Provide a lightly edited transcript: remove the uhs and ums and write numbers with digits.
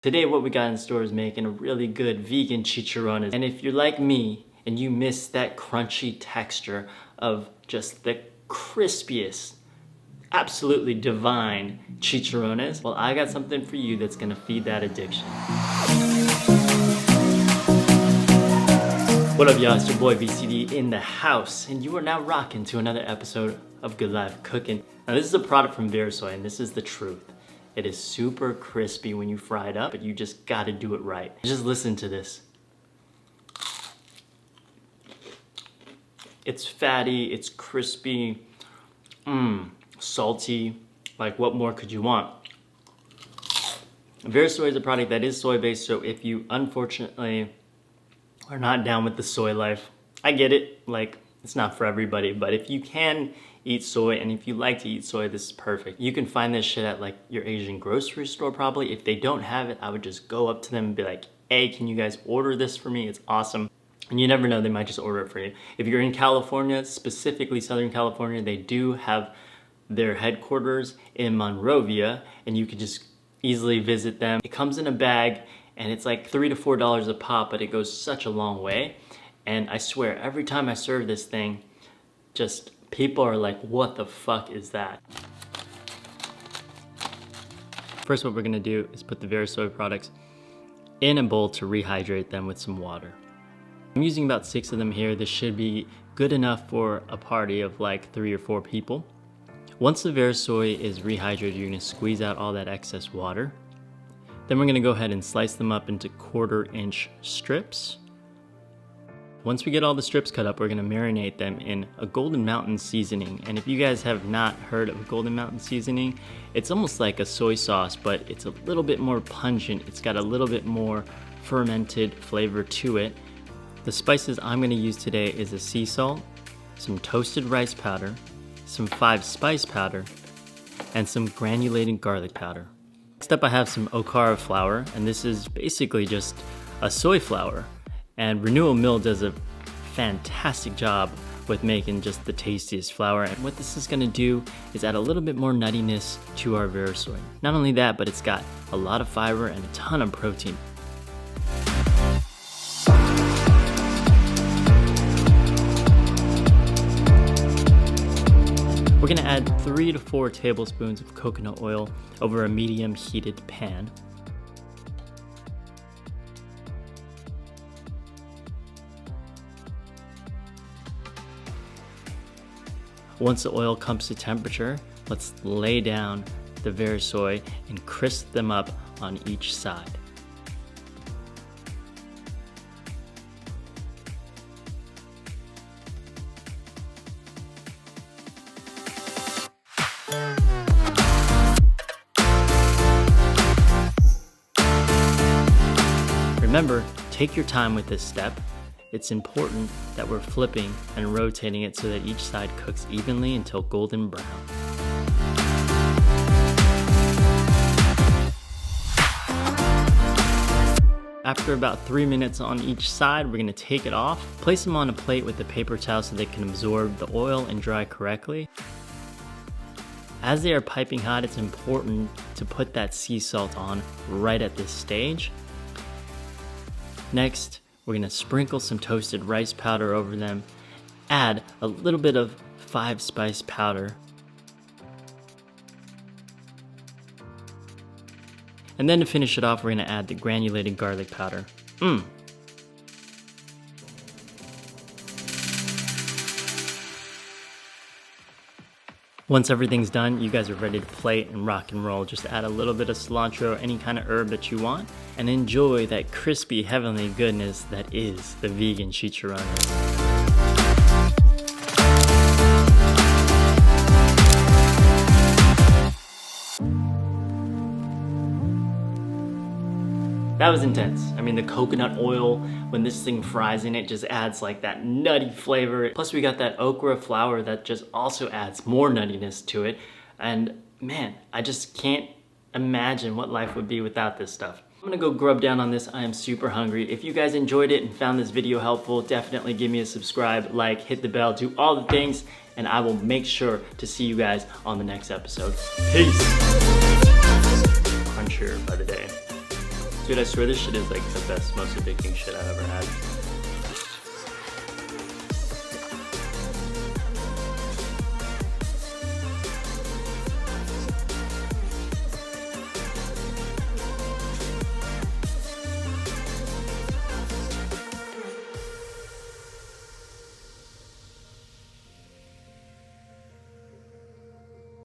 Today what we got in store is making a really good vegan chicharrones. And if you're like me and you miss that crunchy texture of just the crispiest, absolutely divine chicharrones, well, I got something for you that's gonna feed that addiction. What up, y'all? It's your boy VCD in the house, and you are now rocking to another episode of Goodlife Cooking. Now, this is a product from Verisoy, and this is the truth. It is super crispy when you fry it up, but you just gotta do it right. Just listen to this. It's fatty, it's crispy, salty. Like, what more could you want? Verisoy is a product that is soy-based, so if you unfortunately are not down with the soy life, I get it. Like, it's not for everybody, but if you can eat soy, and if you like to eat soy, this is perfect. You can find this shit at like your Asian grocery store probably. If they don't have it, I would just go up to them and be like, hey, can you guys order this for me? It's awesome. And you never know, they might just order it for you. If you're in California, specifically Southern California, they do have their headquarters in Monrovia, and you can just easily visit them. It comes in a bag, and it's like $3 to $4 a pop, but it goes such a long way. And I swear, every time I serve this thing, just people are like, what the fuck is that? First, what we're gonna do is put the Verisoy products in a bowl to rehydrate them with some water. I'm using about 6 of them here. This should be good enough for a party of like 3 or 4 people. Once the Verisoy is rehydrated, you're gonna squeeze out all that excess water. Then we're gonna go ahead and slice them up into 1/4-inch strips. Once we get all the strips cut up, we're gonna marinate them in a Golden Mountain seasoning. And if you guys have not heard of Golden Mountain seasoning, it's almost like a soy sauce, but it's a little bit more pungent. It's got a little bit more fermented flavor to it. The spices I'm gonna use today is a sea salt, some toasted rice powder, some 5-spice powder, and some granulated garlic powder. Next up, I have some Okara flour, and this is basically just a soy flour. And Renewal Mill does a fantastic job with making just the tastiest flour. And what this is gonna do is add a little bit more nuttiness to our Verisoy. Not only that, but it's got a lot of fiber and a ton of protein. We're gonna add 3 to 4 tablespoons of coconut oil over a medium heated pan. Once the oil comes to temperature, let's lay down the Verisoy and crisp them up on each side. Remember, take your time with this step. It's important that we're flipping and rotating it so that each side cooks evenly until golden brown. After about 3 minutes on each side, we're gonna take it off, place them on a plate with a paper towel so they can absorb the oil and dry correctly. As they are piping hot, it's important to put that sea salt on right at this stage. Next, we're gonna sprinkle some toasted rice powder over them, add a little bit of 5-spice powder, and then to finish it off, we're gonna add the granulated garlic powder. Once everything's done, you guys are ready to plate and rock and roll. Just add a little bit of cilantro, any kind of herb that you want, and enjoy that crispy, heavenly goodness that is the vegan chicharrones. That was intense. I mean, the coconut oil, when this thing fries in it, just adds like that nutty flavor. Plus we got that okra flour that just also adds more nuttiness to it. And man, I just can't imagine what life would be without this stuff. I'm gonna go grub down on this. I am super hungry. If you guys enjoyed it and found this video helpful, definitely give me a subscribe, like, hit the bell, do all the things, and I will make sure to see you guys on the next episode. Peace. Crunchier by the day. Dude, I swear this shit is like the best, most addicting shit I've ever had.